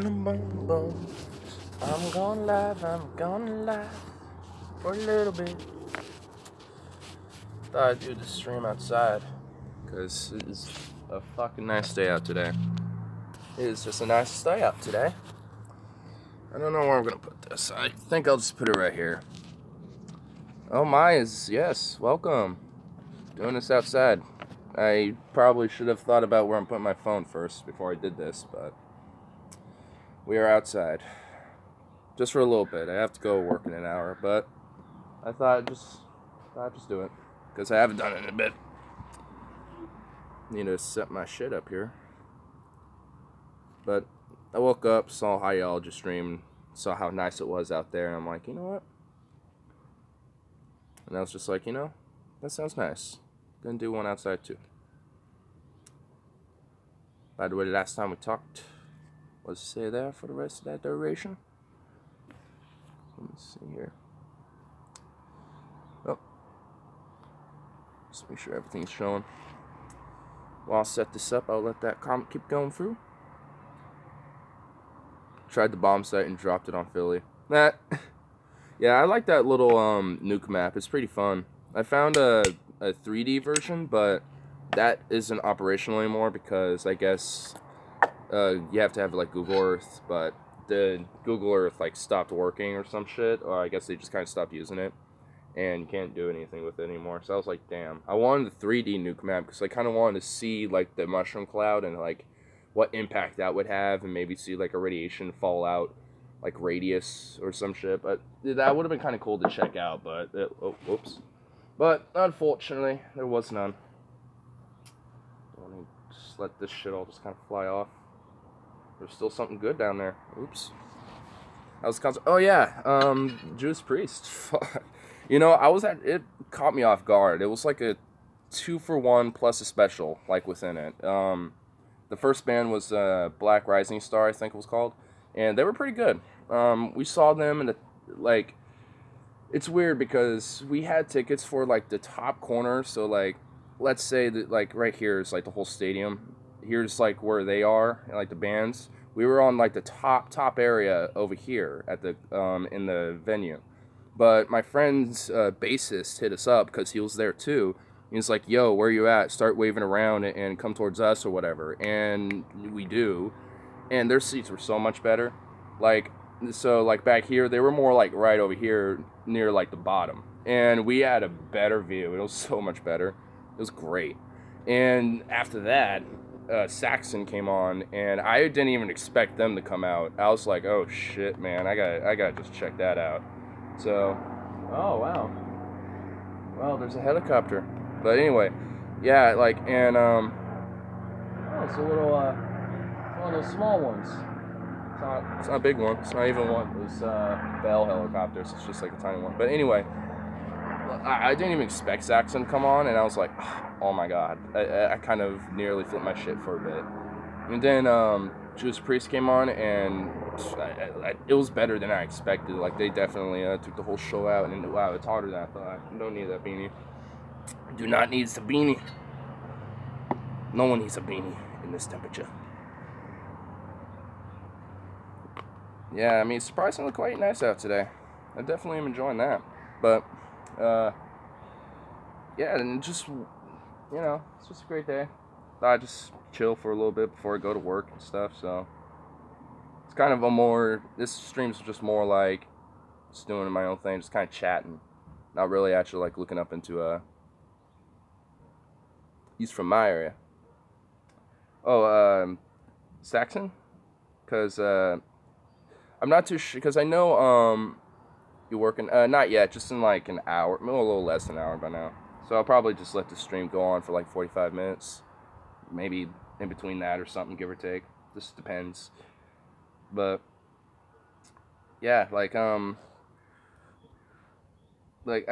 boom, boom, boom. I'm gonna laugh for a little bit. Thought I'd do the stream outside, because it is a fucking nice day out today. It is just a nice day out today. I don't know where I'm gonna put this. I think I'll just put it right here. Oh my, yes, welcome. Doing this outside. I probably should have thought about where I'm putting my phone first before I did this, but we are outside. Just for a little bit. I have to go work in an hour, but I thought I'd just do it, because I haven't done it in a bit. Need to set my shit up here. But I woke up, saw how y'all just streamed, saw how nice it was out there, and I'm like, you know what? And I was just like, you know, that sounds nice. Gonna do one outside too. By the way, the last time we talked, was to say there for the rest of that duration. Let me see here. Oh, just make sure everything's showing. While I set this up, I'll let that comment keep going through. Tried the bomb site and dropped it on Philly. Yeah, I like that little nuke map. It's pretty fun. I found a 3D version, but that isn't operational anymore because I guess you have to have like Google Earth, but the Google Earth like stopped working or some shit, or I guess they just kind of stopped using it, and you can't do anything with it anymore. So I was like, damn. I wanted the 3D nuke map because I kind of wanted to see like the mushroom cloud and like what impact that would have, and maybe see like a radiation fallout like radius or some shit. But that would have been kind of cool to check out, but oh, whoops. But unfortunately, there was none. Let me just let this shit all just kind of fly off. There's still something good down there. Oops. I was oh yeah, Judas Priest. You know, it caught me off guard. It was like a 2-for-1 plus a special, like within it. The first band was Black Rising Star, I think it was called, and they were pretty good. We saw them in the like. It's weird because we had tickets for like the top corner, so like let's say that like right here is like the whole stadium. Here's like where they are, like the bands. We were on like the top area over here at the in the venue. But my friend's bassist hit us up because he was there too. He's like, yo, where you at? Start waving around and come towards us or whatever. And we do. And their seats were so much better. Like, so like back here, they were more like right over here near like the bottom. And we had a better view. It was so much better. It was great. And after that, Saxon came on, and I didn't even expect them to come out. I was like, oh shit, man, I gotta just check that out. So, oh wow. Well, there's a helicopter. But anyway, yeah, like, and oh, it's a little one of those small ones. It's not a big one. It's not even one of those Bell helicopters. It's just like a tiny one. But anyway, I didn't even expect Saxon to come on, and I was like, oh my god. I kind of nearly flipped my shit for a bit. And then Judas Priest came on, and it was better than I expected. Like, they definitely took the whole show out, and wow, it's harder than I thought. I don't need that beanie. I do not need the beanie. No one needs a beanie in this temperature. Yeah, I mean, it's surprisingly quite nice out today. I definitely am enjoying that. But, yeah, and just, you know, it's just a great day. Thought I'd just chill for a little bit before I go to work and stuff, so. It's kind of a more, this stream's just more like, just doing my own thing, just kind of chatting. Not really actually, like, looking up into, he's from my area. Oh, Saxon? Because, I'm not too sure, because I know, you're working, not yet, just in like an hour, a little less than an hour by now. So I'll probably just let the stream go on for like 45 minutes. Maybe in between that or something, give or take. Just depends. But, yeah, like I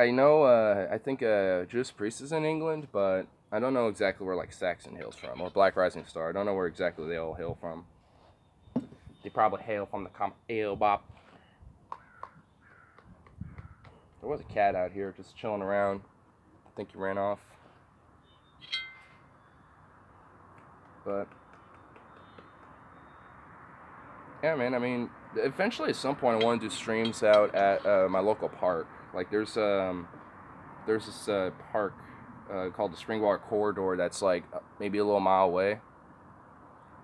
know, I think, Judas Priest is in England, but I don't know exactly where, like, Saxon hails from, or Black Rising Star. I don't know where exactly they all hail from. They probably hail from the Ale Bop. There was a cat out here just chilling around. I think he ran off. But Yeah, man. I mean, eventually at some point I want to do streams out at my local park. Like there's this park called the Springwater Corridor that's like maybe a little mile away.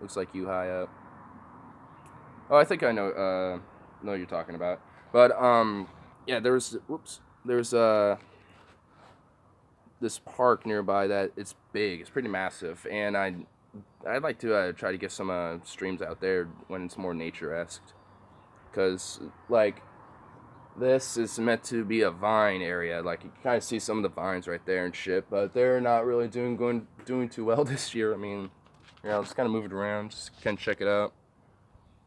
Looks like you high up. Oh, I think I know what you're talking about. But yeah, there's this park nearby that it's big. It's pretty massive, and I'd like to try to get some streams out there when it's more nature-esque, because like this is meant to be a vine area. Like you can kind of see some of the vines right there and shit, but they're not really doing too well this year. I mean, you know, just kind of move it around, just kind of check it out.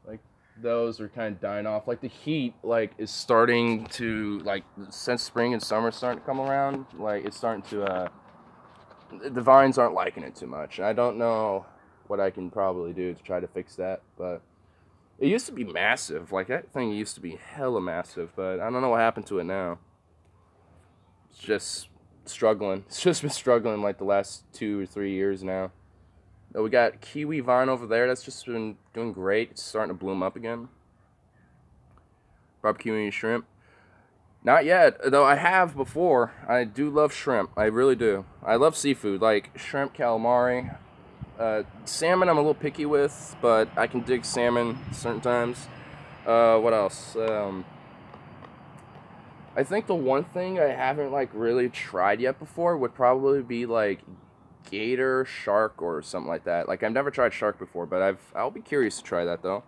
Like those are kind of dying off. Like the heat, like is starting to like since spring and summer starting to come around. Like it's starting to the vines aren't liking it too much. I don't know what I can probably do to try to fix that, but it used to be massive. Like that thing used to be hella massive, but I don't know what happened to it now. It's just struggling. It's just been struggling like the last 2 or 3 years now. We got kiwi vine over there. That's just been doing great. It's starting to bloom up again. Barbecue and shrimp. Not yet, though I have before. I do love shrimp. I really do. I love seafood, like shrimp, calamari. Salmon I'm a little picky with, but I can dig salmon certain times. What else? I think the one thing I haven't like really tried yet before would probably be like gator, shark, or something like that. Like I've never tried shark before, but I'll be curious to try that though.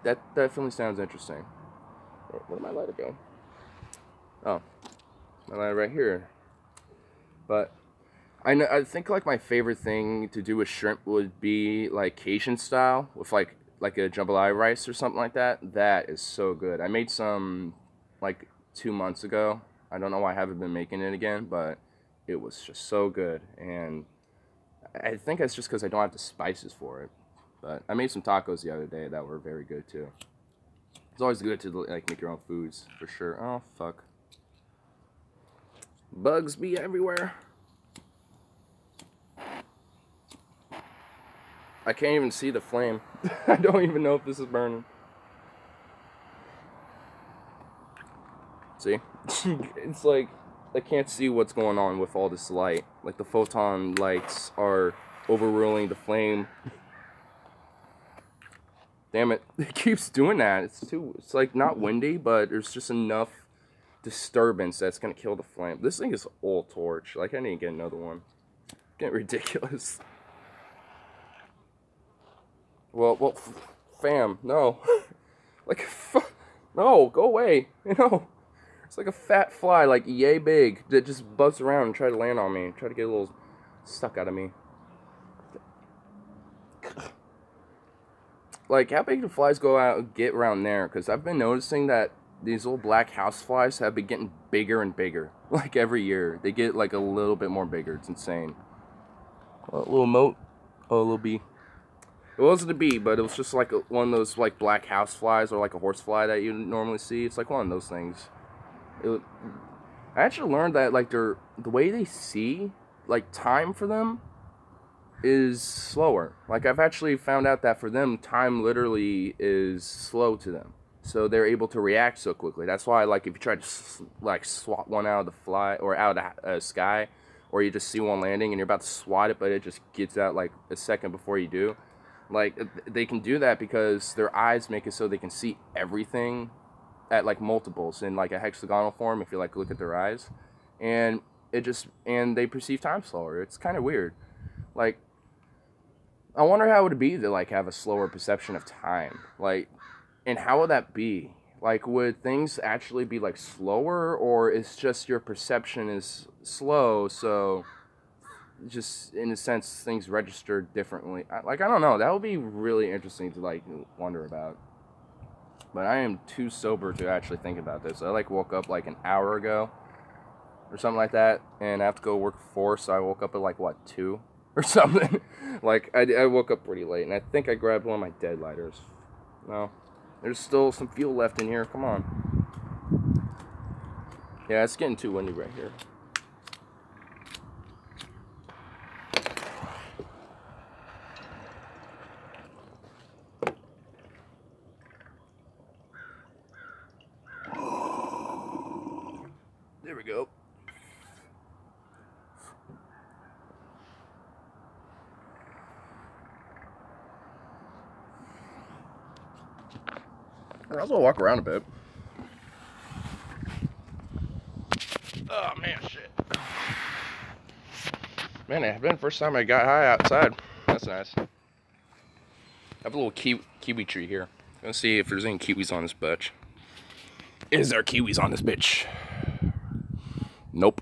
That definitely sounds interesting. Where did my lighter go? Oh, my lighter right here. But I think like my favorite thing to do with shrimp would be like Cajun style with like a jambalaya rice or something like that. That is so good. I made some like 2 months ago. I don't know why I haven't been making it again, but it was just so good. And I think that's just because I don't have the spices for it. But I made some tacos the other day that were very good too. It's always good to like make your own foods for sure. Oh fuck. Bugs be everywhere. I can't even see the flame. I don't even know if this is burning. See? It's like I can't see what's going on with all this light. Like the photon lights are overruling the flame. Damn it. It keeps doing that. It's like not windy, but there's just enough disturbance that's gonna kill the flame. This thing is old torch. Like I need to get another one. Getting ridiculous. Well, fam, no. Like, no, go away. No. It's like a fat fly, like yay big, that just buzzed around and tried to land on me. Try to get a little stuck out of me. Like, how big do flies go out and get around there? Because I've been noticing that these little black house flies have been getting bigger and bigger. Like, every year. They get, like, a little bit more bigger. It's insane. A little mote. Oh, a little bee. It wasn't a bee, but it was just like one of those like black house flies or like a horse fly that you normally see. It's like one of those things. I actually learned that like the way they see, like time for them is slower. Like I've actually found out that for them, time literally is slow to them. So they're able to react so quickly. That's why like if you try to like swat one out of the fly or out of the sky, or you just see one landing and you're about to swat it, but it just gets out like a second before you do. Like, they can do that because their eyes make it so they can see everything at, like, multiples in, like, a hexagonal form, if you, like, look at their eyes. And and they perceive time slower. It's kind of weird. Like, I wonder how it would be to, like, have a slower perception of time. Like, and how would that be? Like, would things actually be, like, slower, or is just your perception is slow, so just in a sense things register differently? I don't know. That would be really interesting to like wonder about, but I am too sober to actually think about this. I like woke up like an hour ago or something like that, and I have to go work 4, so I woke up at like what 2 or something. Like I woke up pretty late, and I think I grabbed one of my dead lighters. No, there's still some fuel left in here. Come on. Yeah, it's getting too windy right here. There we go. I'll also walk around a bit. Oh man, shit. Man, it had been the first time I got high outside. That's nice. I have a little kiwi tree here. Let's see if there's any kiwis on this bitch. Is there kiwis on this bitch? Nope.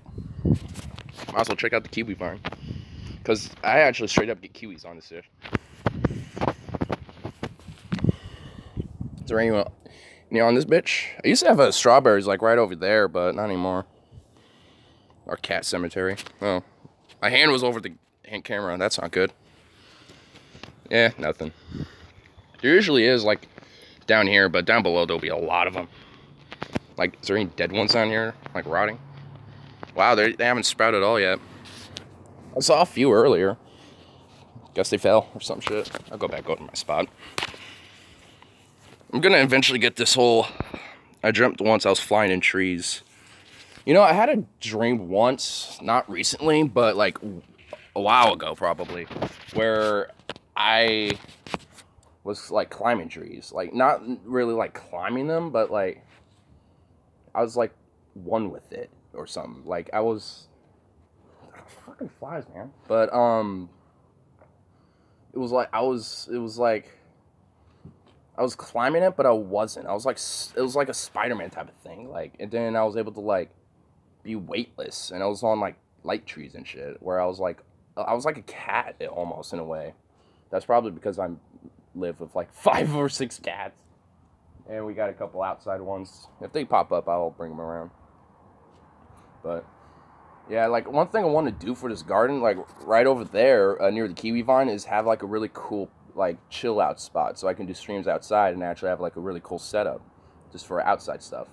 Might as well check out the kiwi vine. Because I actually straight up get kiwis on this dish. Is there anyone on this bitch? I used to have strawberries like right over there, but not anymore. Our cat cemetery. Oh. My hand was over the hand camera. That's not good. Yeah, nothing. There usually is like down here, but down below there'll be a lot of them. Like, is there any dead ones down here? Like rotting? Wow, they haven't sprouted at all yet. I saw a few earlier. Guess they fell or some shit. I'll go back out to my spot. I'm gonna eventually get this whole... I dreamt once I was flying in trees. You know, I had a dream once, not recently, but like a while ago probably, where I was like climbing trees. Like, not really like climbing them, but like I was like one with it or something. Like I was... Fucking flies, man. But it was like I was climbing it, but I wasn't. I was like, it was like a Spider-Man type of thing. Like, and then I was able to like be weightless, and I was on like light trees and shit, where I was like a cat almost in a way. That's probably because I live with like 5 or 6 cats, and we got a couple outside ones. If they pop up, I'll bring them around. But yeah, like one thing I want to do for this garden, like right over there near the kiwi vine, is have like a really cool like chill out spot, so I can do streams outside and actually have like a really cool setup just for outside stuff.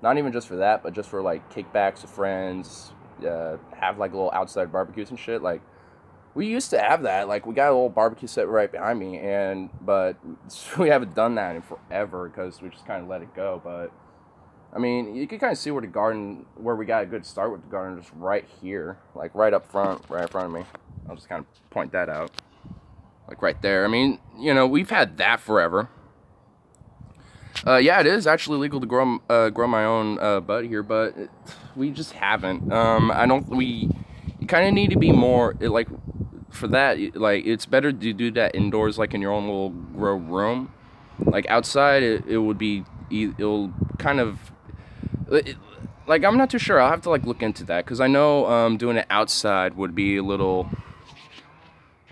Not even just for that, but just for like kickbacks with friends, have like little outside barbecues and shit. Like we used to have that. Like we got a little barbecue set right behind me, but we haven't done that in forever because we just kind of let it go. But I mean, you can kind of see where we got a good start with the garden, just right here, like right up front, right in front of me. I'll just kind of point that out, like right there. I mean, you know, we've had that forever. Yeah, it is actually legal to grow my own bud here, but we just haven't. You kind of need to be more like for that. Like it's better to do that indoors, like in your own little grow room. Like outside, it'll kind of. Like, I'm not too sure. I'll have to, like, look into that. Because I know doing it outside would be a little...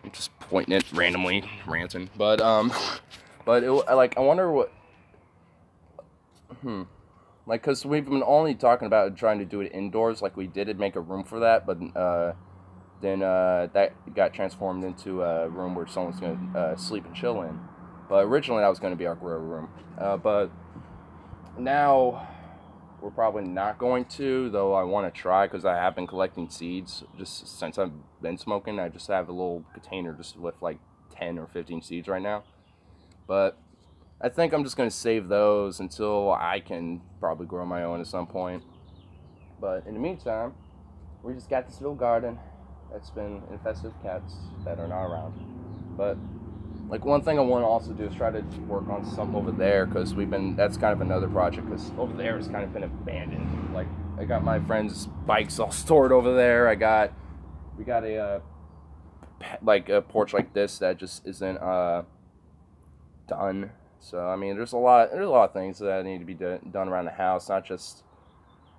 I'm just pointing it randomly, ranting. But like, I wonder what... Like, because we've been only talking about trying to do it indoors. Like, we did make a room for that. But then that got transformed into a room where someone's going to sleep and chill in. But originally, that was going to be our grow room. But now... We're probably not going to, though I want to try, because I have been collecting seeds just since I've been smoking. I just have a little container just with like 10 or 15 seeds right now. But I think I'm just going to save those until I can probably grow my own at some point. But in the meantime, we just got this little garden that's been infested with cats that are not around. But like one thing I want to also do is try to work on some over there, because that's kind of another project, because over there it's kind of been abandoned. Like I got my friends' bikes all stored over there. We got a porch like this that just isn't done. So I mean, there's a lot of things that need to be done around the house, not just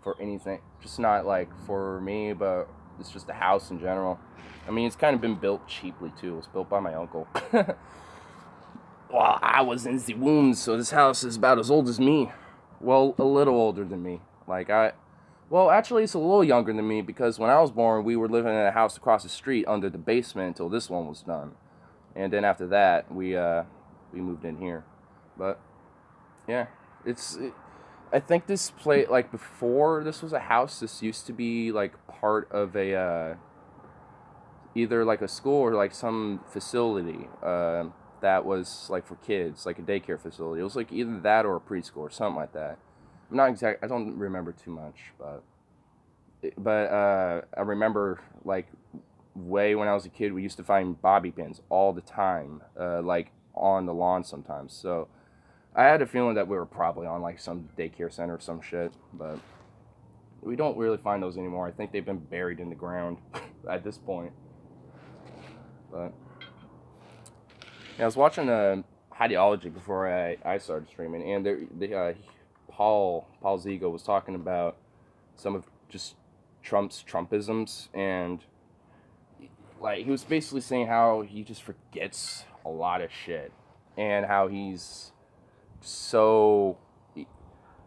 for anything, just not like for me, but it's just the house in general. I mean, it's kind of been built cheaply too. It was built by my uncle. Well, I was in the womb, so this house is about as old as me. Well, a little older than me. Well, actually, it's a little younger than me, because when I was born, we were living in a house across the street under the basement until this one was done. And then after that, we moved in here. But, yeah, I think this place, like, before this was a house, this used to be, like, part of a, either, like, a school or, like, some facility, that was like for kids, like a daycare facility. It was like either that or a preschool or something like that. I don't remember too much, but I remember like way when I was a kid, we used to find bobby pins all the time, like on the lawn sometimes. So I had a feeling that we were probably on like some daycare center or some shit, but we don't really find those anymore. I think they've been buried in the ground at this point. But yeah, I was watching Ideology before I started streaming, and Paul Ziegel was talking about some of just Trump's Trumpisms, and like he was basically saying how he just forgets a lot of shit, and how he's so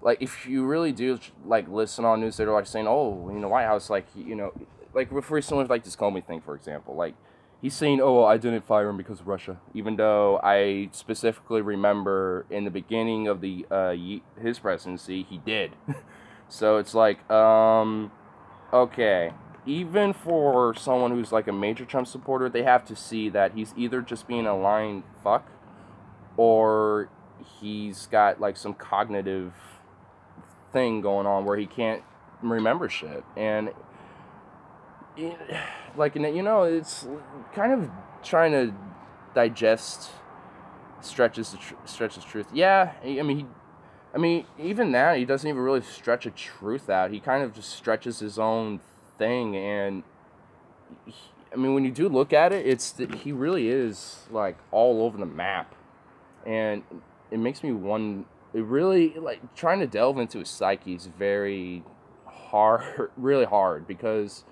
like if you really do like listen on news, they're like saying, oh, you know, White House, like, you know, like with recently like this Comey thing, for example, like he's saying, oh, I didn't fire him because of Russia, even though I specifically remember in the beginning of the his presidency he did. So it's like, okay, even for someone who's like a major Trump supporter, they have to see that he's either just being a lying fuck, or he's got like some cognitive thing going on where he can't remember shit. And it, like, you know, it's kind of trying to digest stretches truth. Yeah, I mean, even that, he doesn't even really stretch a truth out. He kind of just stretches his own thing, and I mean, when you do look at it, he really is like all over the map, and it makes me wonder. It really, like, trying to delve into his psyche is very hard, really hard, because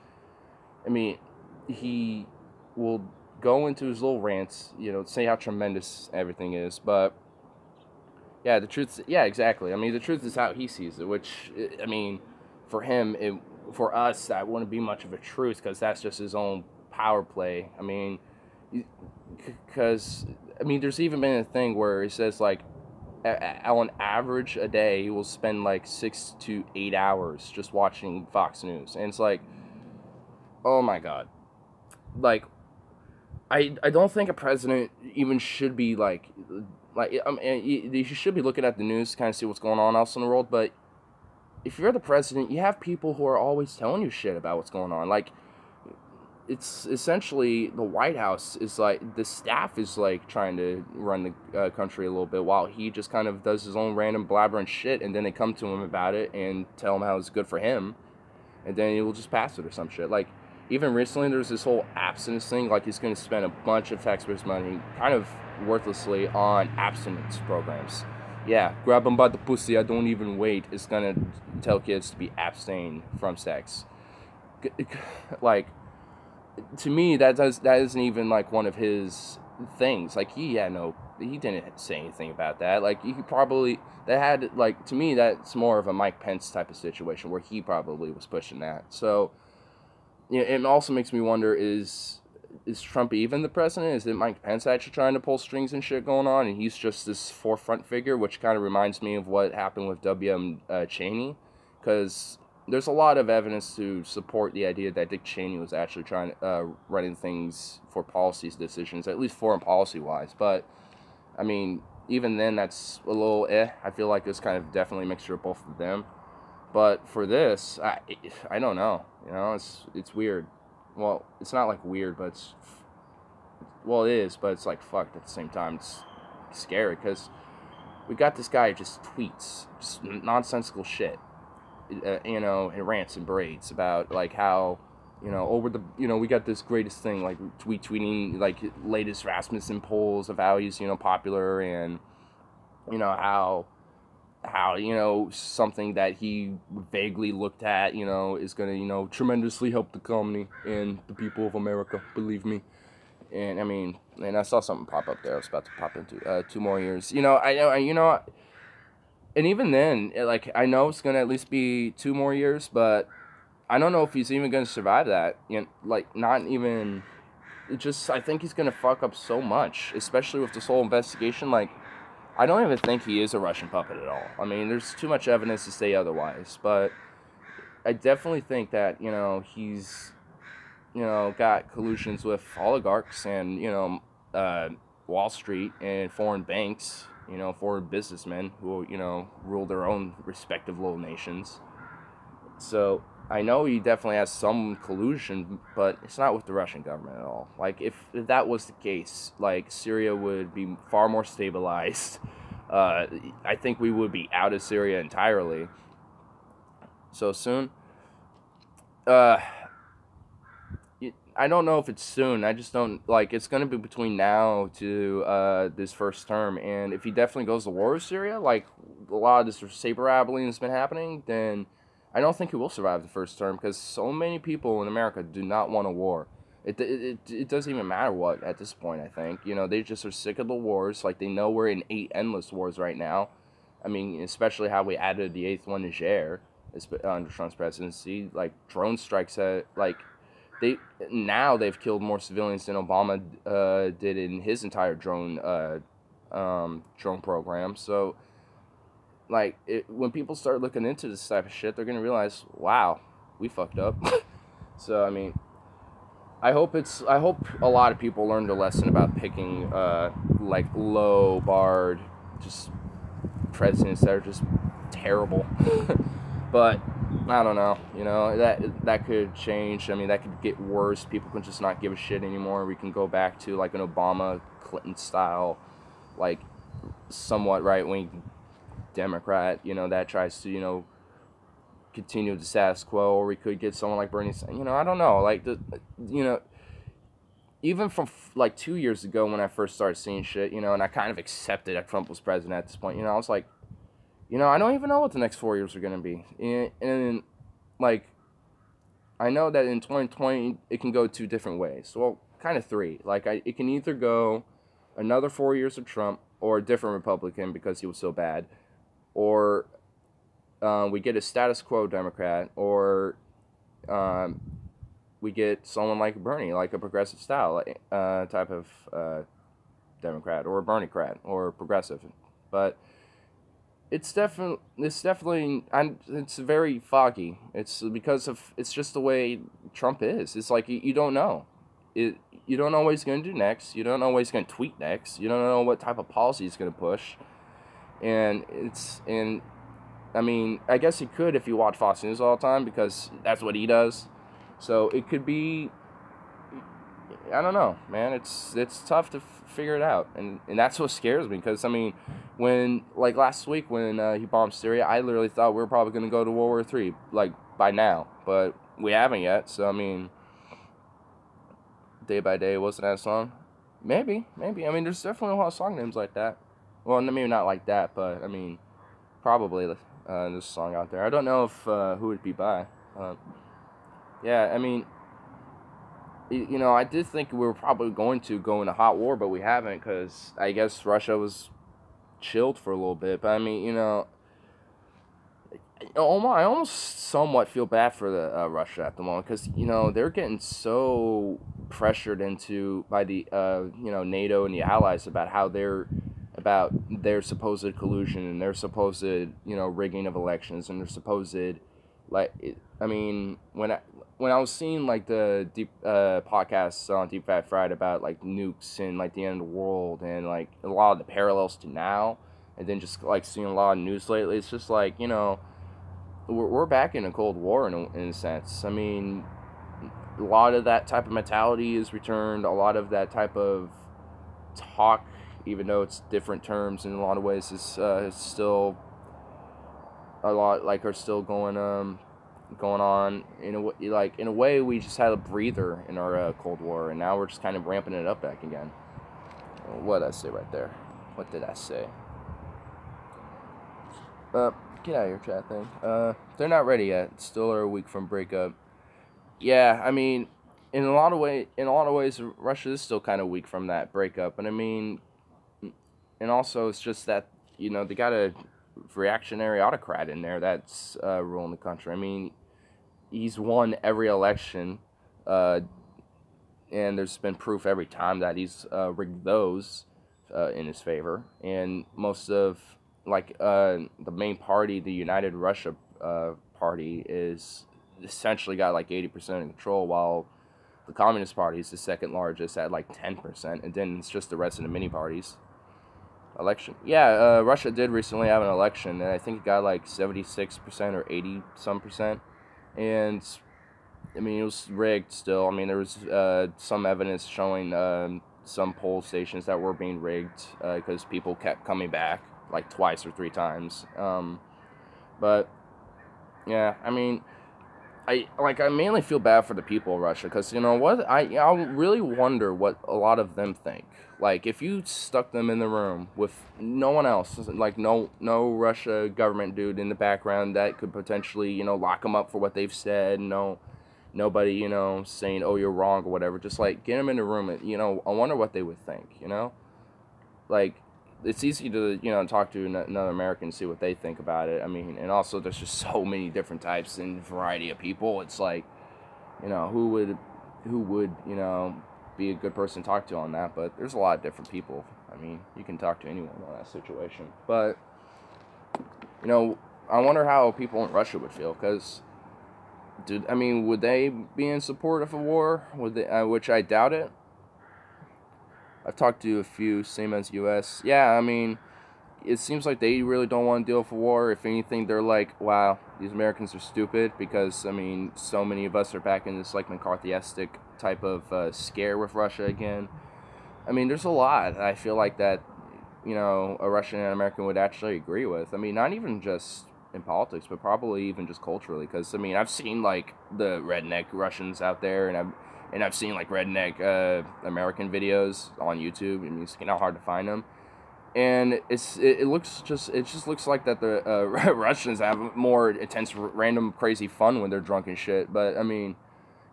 I mean, he will go into his little rants, you know, say how tremendous everything is, but yeah, the truth, yeah, exactly. I mean, the truth is how he sees it, which, I mean, for him, for us, that wouldn't be much of a truth, because that's just his own power play. I mean, because, I mean, there's even been a thing where he says, like, on average a day, he will spend, like, 6 to 8 hours just watching Fox News, and it's like, oh my god. Like, I don't think a president even should be, like, you should be looking at the news to kind of see what's going on else in the world, but if you're the president, you have people who are always telling you shit about what's going on. Like, it's essentially the White House is like, the staff is like trying to run the country a little bit, while he just kind of does his own random blabbering shit, and then they come to him about it and tell him how it's good for him, and then he will just pass it or some shit. Like, even recently, there's this whole abstinence thing. Like, he's going to spend a bunch of taxpayers' money, kind of worthlessly, on abstinence programs. Yeah, grab them by the pussy, I don't even wait. It's going to tell kids to be abstain from sex. Like, to me, that isn't even, like, one of his things. Like, he didn't say anything about that. Like, he probably, that had, like, to me, that's more of a Mike Pence type of situation, where he probably was pushing that. So, you know, it also makes me wonder, is Trump even the president? Is it Mike Pence actually trying to pull strings and shit going on, and he's just this forefront figure, which kind of reminds me of what happened with W.M. Cheney, because there's a lot of evidence to support the idea that Dick Cheney was actually trying running things for policies decisions, at least foreign policy wise. But I mean, even then, that's a little I feel like it's kind of definitely a mixture of both of them. But for this, I don't know. You know, it's weird. Well, it's not like weird, but it is, but it's like fucked at the same time. It's scary, because we got this guy who just tweets just nonsensical shit, you know, and rants and braids about like how, you know, we got this greatest thing, like tweeting like latest Rasmussen polls of how he's, you know, popular, and you know how, you know, something that he vaguely looked at, you know, is going to, you know, tremendously help the economy and the people of America, believe me. And I mean, and I saw something pop up there. I was about to pop into 2 more years. You know, and even then, like, I know it's going to at least be 2 more years, but I don't know if he's even going to survive that. You know, like, not even, I think he's going to fuck up so much, especially with this whole investigation. Like, I don't even think he is a Russian puppet at all. I mean, there's too much evidence to say otherwise. But I definitely think that, you know, he's, you know, got collusions with oligarchs and, you know, Wall Street and foreign banks, you know, foreign businessmen who, you know, rule their own respective little nations. So, I know he definitely has some collusion, but it's not with the Russian government at all. Like, if that was the case, like, Syria would be far more stabilized. I think we would be out of Syria entirely so soon. Uh, I don't know if it's soon. I just don't, like, it's going to be between now to this first term. And if he definitely goes to war with Syria, like a lot of this saber-rattling has been happening, then I don't think he will survive the first term, because so many people in America do not want a war. It doesn't even matter what at this point, I think. You know, they just are sick of the wars. Like, they know we're in 8 endless wars right now. I mean, especially how we added the 8th one to Niger under Trump's presidency. Like, drone strikes at, like, they've killed more civilians than Obama did in his entire drone program. So, like, when people start looking into this type of shit, they're gonna realize, wow, we fucked up. So, I mean, I hope a lot of people learned a lesson about picking like low barred just presidents that are just terrible. But I don't know, you know, that could change. I mean, that could get worse. People can just not give a shit anymore. We can go back to like an Obama, Clinton style, like somewhat right wing Democrat, you know, that tries to, you know, continue the status quo. Or we could get someone like Bernie Sanders. You know, I don't know, like you know, even from like 2 years ago when I first started seeing shit, you know, and I kind of accepted that Trump was president at this point. You know, I was like, you know, I don't even know what the next 4 years are going to be. And, like, I know that in 2020, it can go 2 different ways. Well, kind of 3. Like, it can either go another 4 years of Trump, or a different Republican because he was so bad, or we get a status quo Democrat, or we get someone like Bernie, like a progressive style type of Democrat, or a Bernie-crat, or progressive. But it's definitely, it's very foggy. It's because it's just the way Trump is. It's like you don't know. You don't know what he's going to do next. You don't know what he's going to tweet next. You don't know what type of policy he's going to push. And I mean, I guess he could if you watch Fox News all the time, because that's what he does. So it could be, I don't know, man. It's tough to figure it out, and that's what scares me. Because I mean, when like last week when he bombed Syria, I literally thought we were probably gonna go to World War III like by now, but we haven't yet. So I mean, Day by Day, wasn't that a song? Maybe. I mean, there's definitely a lot of song names like that. Well, maybe not like that, but I mean, probably there's a song out there. I don't know if who it'd be by. Yeah, I mean, you know, I did think we were probably going to go into hot war, but we haven't, because I guess Russia was chilled for a little bit. But I mean, you know, I almost somewhat feel bad for the Russia at the moment, because you know they're getting so pressured into by the you know, NATO and the allies about their supposed collusion and their supposed, you know, rigging of elections, and their supposed, like, I mean, when I was seeing like the deep podcasts on Deep Fat Fried about like nukes and like the end of the world, and like a lot of the parallels to now, and then just like seeing a lot of news lately, it's just like, you know, we're back in a Cold War in a sense. I mean, a lot of that type of mentality is returned. A lot of that type of talk, even though it's different terms in a lot of ways, is still a lot, like, are still going on in a way. We just had a breather in our Cold War, and now we're just kind of ramping it up back again. What did I say right there? What did I say? Get out of here, chat thing. They're not ready yet. Still are a week from breakup. Yeah, I mean, in a lot of ways, Russia is still kind of weak from that breakup. And I mean, and also it's just that, you know, they got a reactionary autocrat in there that's ruling the country. I mean, he's won every election, and there's been proof every time that he's rigged those in his favor. And most of, like, the main party, the United Russia party, is essentially got like 80% of control, while the Communist Party is the second largest at like 10%, and then it's just the rest of the mini parties. Election. Yeah, Russia did recently have an election, and I think it got like 76% or 80 some percent. and I mean, it was rigged still. I mean, there was some evidence showing some poll stations that were being rigged because people kept coming back like twice or three times. But yeah, I mean, I mainly feel bad for the people of Russia because you know what, I really wonder what a lot of them think. Like if you stuck them in the room with no one else, like no Russia government dude in the background that could potentially, you know, lock them up for what they've said. Nobody, you know, saying, oh, you're wrong or whatever. Just like get them in the room and, you know, I wonder what they would think, you know, like it's easy to, you know, talk to another American and see what they think about it. I mean, and also there's just so many different types and variety of people. It's like, you know, who would, you know, be a good person to talk to on that, but there's a lot of different people. I mean, you can talk to anyone on that situation. But, you know, I wonder how people in Russia would feel, because, dude, I mean, would they be in support of a war? Would they, which I doubt it. I've talked to a few, same as U.S. Yeah, I mean, it seems like they really don't want to deal with a war. If anything, they're like, wow, these Americans are stupid, because, I mean, so many of us are back in this, like, McCarthyistic type of scare with Russia again. I mean, there's a lot I feel like that, you know, a Russian and American would actually agree with. I mean, not even just in politics, but probably even just culturally, because, I mean, I've seen, like, the redneck Russians out there, and I've seen, like, redneck American videos on YouTube, and it's not hard to find them. And it just looks like that the Russians have more intense, random, crazy fun when they're drunk and shit. But I mean,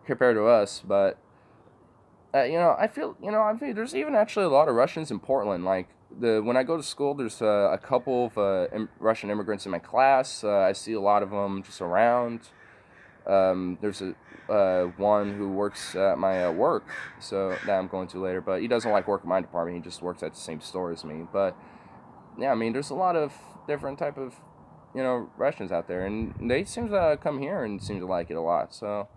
compared to us, but you know, I feel there's even actually a lot of Russians in Portland. Like when I go to school, there's a couple of Russian immigrants in my class. I see a lot of them just around. There's one who works at my work, so that I'm going to later, but he doesn't like work in my department. He just works at the same store as me. But yeah, I mean, there's a lot of different type of, you know, Russians out there, and they seem to come here and seem to like it a lot. So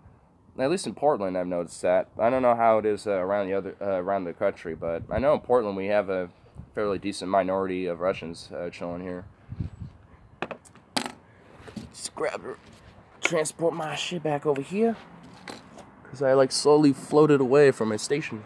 at least in Portland, I've noticed that. I don't know how it is around around the country, but I know in Portland we have a fairly decent minority of Russians chilling here. Just transport my shit back over here, because I like slowly floated away from my station.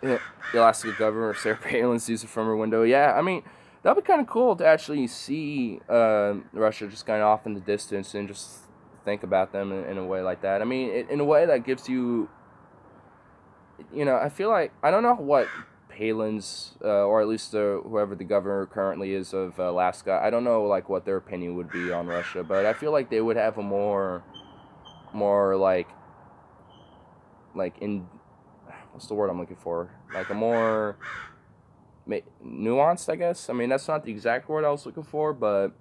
Yeah, the Alaska governor Sarah Palin sees it from her window. Yeah, I mean, that'd be kind of cool to actually see Russia just kind of off in the distance and just think about them in a way like that. I mean, in a way that gives you, you know, I feel like, I don't know what Palin's, or at least whoever the governor currently is of Alaska, I don't know, like, what their opinion would be on Russia, but I feel like they would have a more like in, what's the word I'm looking for? Like a more nuanced, I guess. I mean, that's not the exact word I was looking for, but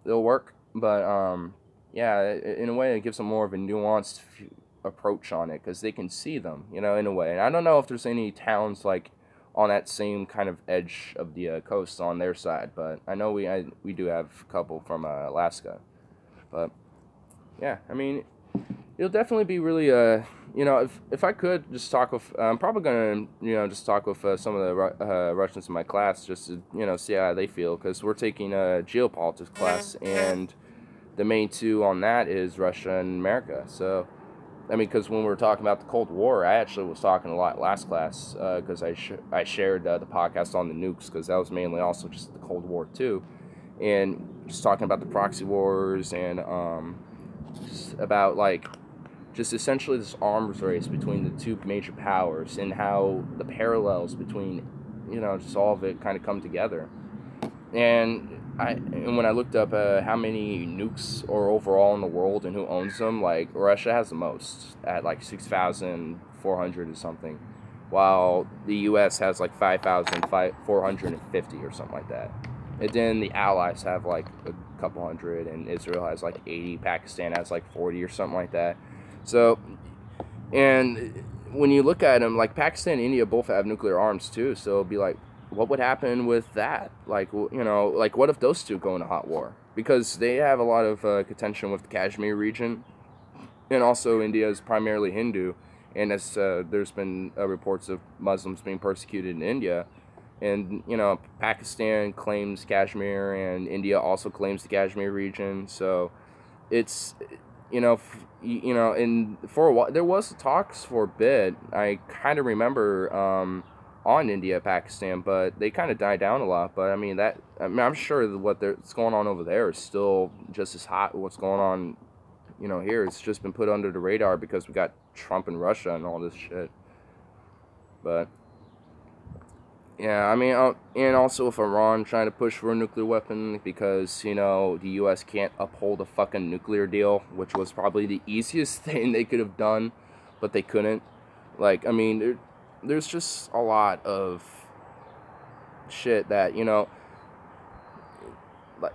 it'll work. But, yeah, in a way, it gives them more of a nuanced approach on it, because they can see them, you know, in a way. And I don't know if there's any towns, like, on that same kind of edge of the coast on their side, but I know we do have a couple from Alaska. But, yeah, I mean, it'll definitely be really, you know, if I could just talk with, I'm probably going to, you know, just talk with some of the Russians in my class, just to, you know, see how they feel, because we're taking a geopolitics class, and the main two on that is Russia and America. So, I mean, because when we were talking about the Cold War, I actually was talking a lot last class, because I shared the podcast on the nukes, because that was mainly also just the Cold War too, and just talking about the proxy wars, and just about, like, just essentially this arms race between the two major powers, and how the parallels between, you know, just all of it kind of come together. And when I looked up how many nukes are overall in the world and who owns them, like, Russia has the most at like 6,400 or something, while the U.S. has like 5,450 or something like that. And then the Allies have like a couple hundred, and Israel has like 80, Pakistan has like 40 or something like that. So, and when you look at them, like, Pakistan and India both have nuclear arms too, so it'll be like, what would happen with that? Like, you know, like, what if those two go into hot war? Because they have a lot of contention with the Kashmir region, and also India is primarily Hindu, and as there's been reports of Muslims being persecuted in India, And, you know, Pakistan claims Kashmir, and India also claims the Kashmir region. So it's, you know, you know, and for a while there was talks for a bit. I kind of remember on India, Pakistan, but they kind of died down a lot. But I mean I'm sure that what's going on over there is still just as hot. What's going on, you know, here? It's just been put under the radar because we got Trump and Russia and all this shit. But yeah, I mean, and also with Iran trying to push for a nuclear weapon because, you know, the U.S. can't uphold a fucking nuclear deal, which was probably the easiest thing they could have done, but they couldn't. Like, I mean, there's just a lot of shit that, you know, like,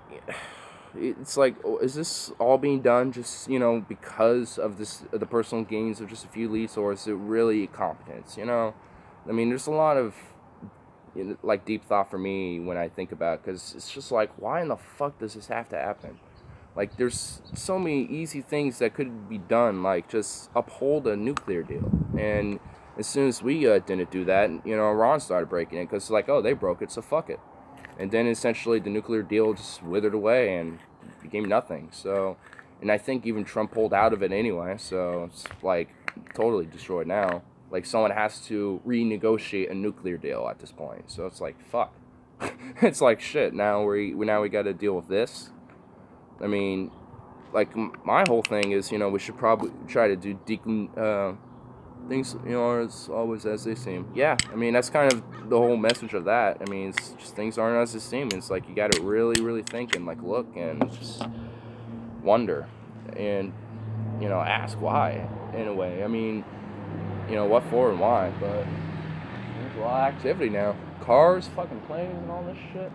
it's like, is this all being done just, you know, because of the personal gains of just a few elites, or is it really competence, you know? I mean, there's a lot of, you know, like, deep thought for me when I think about it, because it's just like, why in the fuck does this have to happen? Like, there's so many easy things that could be done, like just uphold a nuclear deal. And as soon as we didn't do that, you know, Iran started breaking it, because like, oh, they broke it, so fuck it. And then essentially the nuclear deal just withered away and became nothing. So, and I think even Trump pulled out of it anyway, so it's like totally destroyed now. Like, someone has to renegotiate a nuclear deal at this point. So it's like, fuck. It's like, shit, now we got to deal with this. I mean, like, my whole thing is, you know, we should probably try to do things, you know, as always as they seem. Yeah, I mean, that's kind of the whole message of that. I mean, it's just things aren't as they seem. It's like, you got to really, really think and, like, look and just wonder and, you know, ask why, in a way. I mean, you know, what for and why, but there's a lot of activity now. Cars, fucking planes, and all this shit.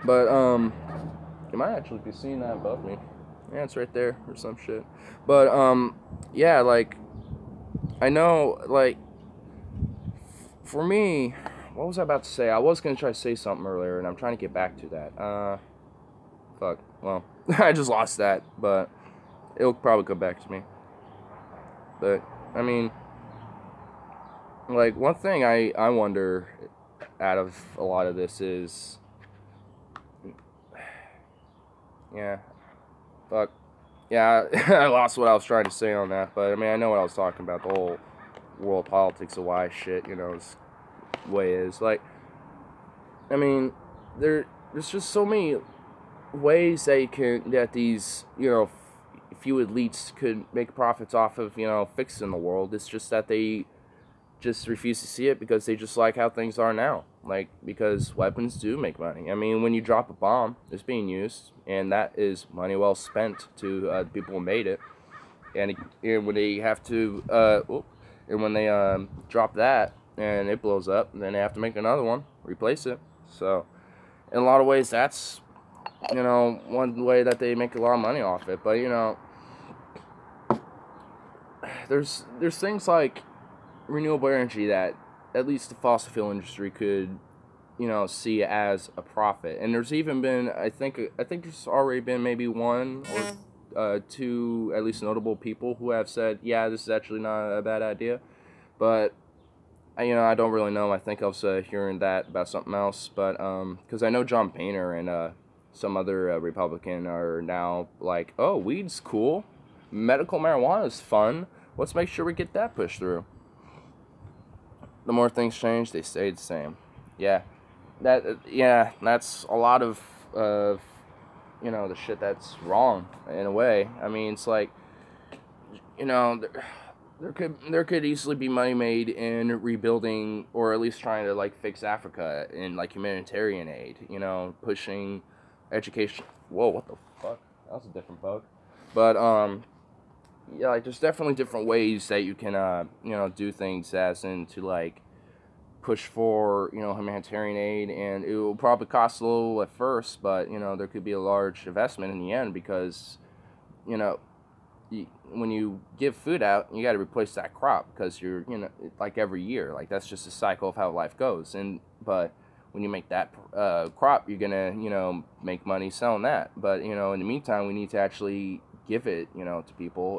But, you might actually be seeing that above me. Yeah, it's right there, or some shit. But, yeah, like, I know, like, for me, what was I about to say? I was going to try to say something earlier, and I'm trying to get back to that. Fuck, well, I just lost that, but it'll probably come back to me. But, I mean, like, one thing I wonder out of a lot of this is, yeah, fuck, yeah, I lost what I was trying to say on that, but, I mean, I know what I was talking about, the whole world politics of why shit, you know, is the way it is. Like, I mean, there's just so many ways that these, you know, few elites could make profits off of, you know, fixing the world. It's just that they just refuse to see it because they just like how things are now. Like, because weapons do make money. I mean, when you drop a bomb, it's being used, and that is money well spent to the people who made it. And when they have to, and when they drop that and it blows up, then they have to make another one, replace it. So, in a lot of ways, that's, you know, one way that they make a lot of money off it. But, you know, there's things like renewable energy that at least the fossil fuel industry could, you know, see as a profit. And there's even been, I think there's already been maybe one or two at least notable people who have said, yeah, this is actually not a bad idea. But, you know, I don't really know. I think I was hearing that about something else. But, because I know John Boehner and some other Republican are now like, oh, weed's cool. Medical marijuana is fun. Let's make sure we get that pushed through. The more things change, they stay the same. Yeah, that's a lot of, you know, the shit that's wrong in a way. I mean, it's like, you know, there could easily be money made in rebuilding, or at least trying to, like, fix Africa in, like, humanitarian aid. You know, pushing education. Whoa, what the fuck? That was a different bug. But yeah, like, there's definitely different ways that you can, you know, do things as in to, like, push for, you know, humanitarian aid, and it will probably cost a little at first, but, you know, there could be a large investment in the end because, you know, when you give food out, you got to replace that crop because you're, you know, like every year, like that's just a cycle of how life goes. But when you make that crop, you're gonna, you know, make money selling that. But, you know, in the meantime, we need to actually give it, you know, to people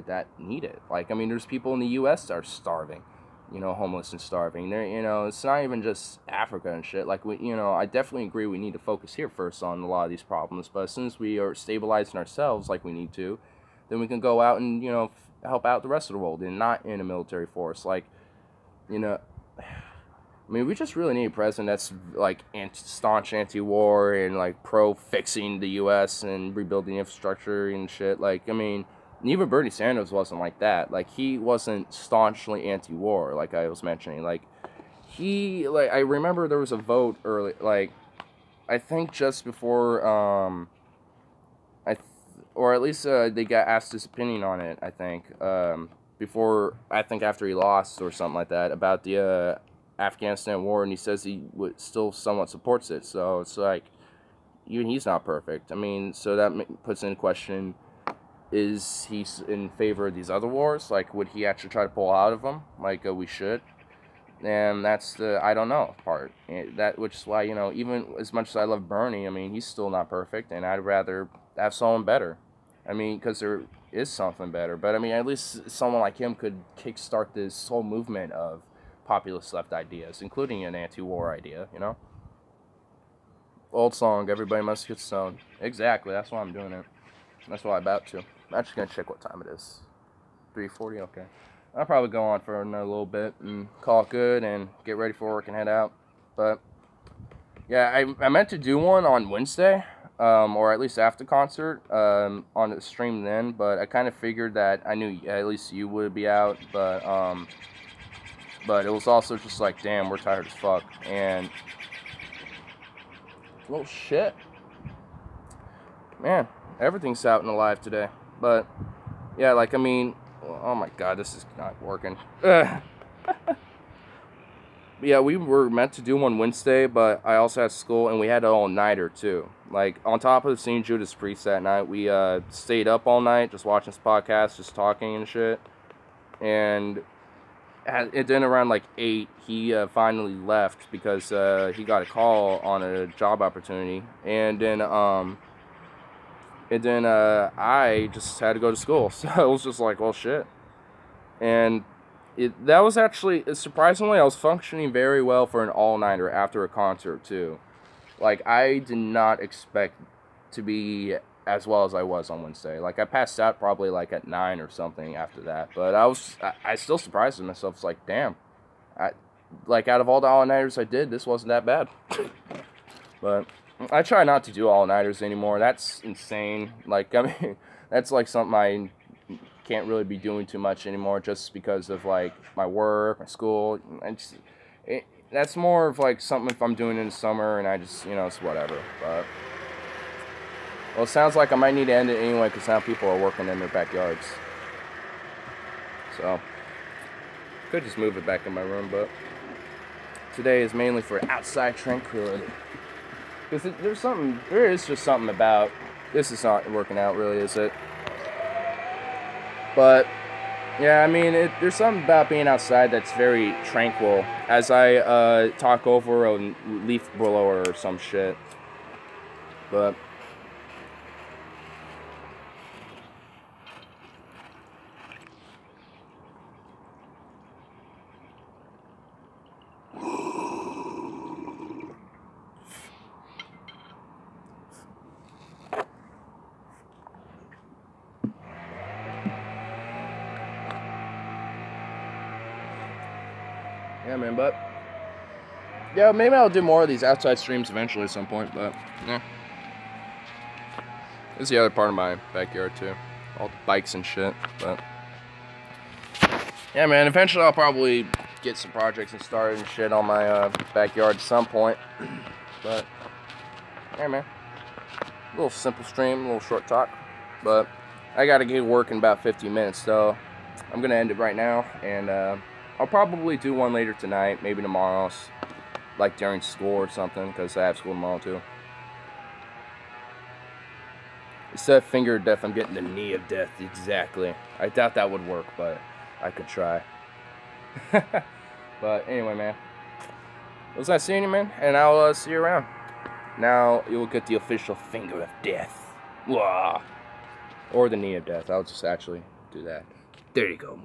that need it. Like, I mean, there's people in the U.S. that are starving. you know, homeless and starving. There, you know, it's not even just Africa and shit. Like, we, you know, I definitely agree we need to focus here first on a lot of these problems. But as soon as we are stabilizing ourselves like we need to, then we can go out and, you know, help out the rest of the world and not in a military force. Like, you know, I mean, we just really need a president that's, like, staunch anti-war and, like, pro-fixing the U.S. and rebuilding infrastructure and shit. Like, I mean, even Bernie Sanders wasn't like that. Like, he wasn't staunchly anti-war, like I was mentioning. Like, I remember there was a vote early, like, I think just before, or at least they got asked his opinion on it, I think, after he lost or something like that, about the Afghanistan war, and he says he still somewhat supports it. So it's like, even he's not perfect. I mean, so that puts into question, is he in favor of these other wars? Like, would he actually try to pull out of them, like we should? And that's the I don't know part. Which is why, you know, even as much as I love Bernie, I mean, he's still not perfect, and I'd rather have someone better. I mean, because there is something better. But I mean, at least someone like him could kickstart this whole movement of populist left ideas, including an anti-war idea, you know? Old song, everybody must get stoned. Exactly, that's why I'm doing it. That's why I'm about to. I'm actually going to check what time it is. 3:40, okay. I'll probably go on for another little bit and call it good and get ready for work and head out. But, yeah, I meant to do one on Wednesday, or at least after concert, on the stream then, but I kind of figured that I knew at least you would be out, but it was also just like, damn, we're tired as fuck, and, well, shit, man, everything's out and alive today, but, yeah, like, I mean, oh my god, this is not working. Yeah, we were meant to do one Wednesday, but I also had school, and we had an all-nighter, too. Like, on top of seeing Judas Priest that night, we stayed up all night, just watching this podcast, just talking and shit. And then around, like, 8, he finally left because he got a call on a job opportunity. And then I just had to go to school. So it was just like, well, shit. And that was actually, surprisingly, I was functioning very well for an all-nighter after a concert, too. Like, I did not expect to be as well as I was on Wednesday. Like, I passed out probably, like, at 9 or something after that. But I still surprised myself. It's like, damn. Like, out of all the all-nighters I did, this wasn't that bad. But I try not to do all-nighters anymore. That's insane. Like, I mean, that's, like, something I can't really be doing too much anymore, just because of, like, my work, my school. That's more of, like, something if I'm doing in the summer, and I just, you know, it's whatever. But, well, it sounds like I might need to end it anyway, because now people are working in their backyards. So, could just move it back in my room, but today is mainly for outside tranquility. Because there is just something about, this is not working out really, is it? But, yeah, I mean, there's something about being outside that's very tranquil, as I talk over a leaf blower or some shit. But, yeah, man, but, yeah, maybe I'll do more of these outside streams eventually at some point, but, yeah. This is the other part of my backyard, too. All the bikes and shit, but, yeah, man, eventually I'll probably get some projects and started and shit on my backyard at some point, but, yeah, man. A little simple stream, a little short talk, but I gotta get to work in about 15 minutes, so I'm gonna end it right now, and, I'll probably do one later tonight, maybe tomorrow, like during school or something, because I have school tomorrow too. Instead of finger of death, I'm getting the knee of death, exactly. I doubt that would work, but I could try. But anyway, man, it was nice seeing you, man, and I'll see you around. Now you will get the official finger of death. Wah. Or the knee of death. I'll just actually do that. There you go.